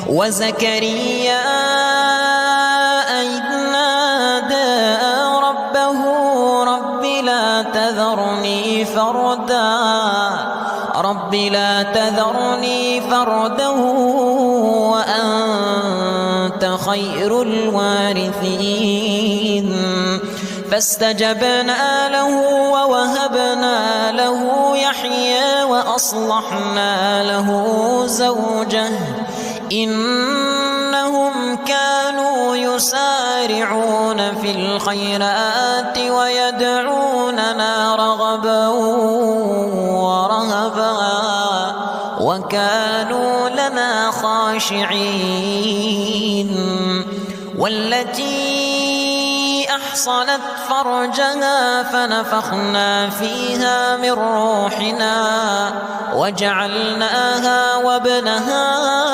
وزكريا إذ نادى ربه رب لا تذرني فردا وأنت خير الوارثين فاستجبنا له ووهبنا له يحيى وأصلحنا له زوجه إنهم كانوا يسارعون في الخيرات ويدعوننا رغبا ورهبا وكانوا لنا خاشعين والتي أحصنت فرجها فنفخنا فيها من روحنا وجعلناها وابنها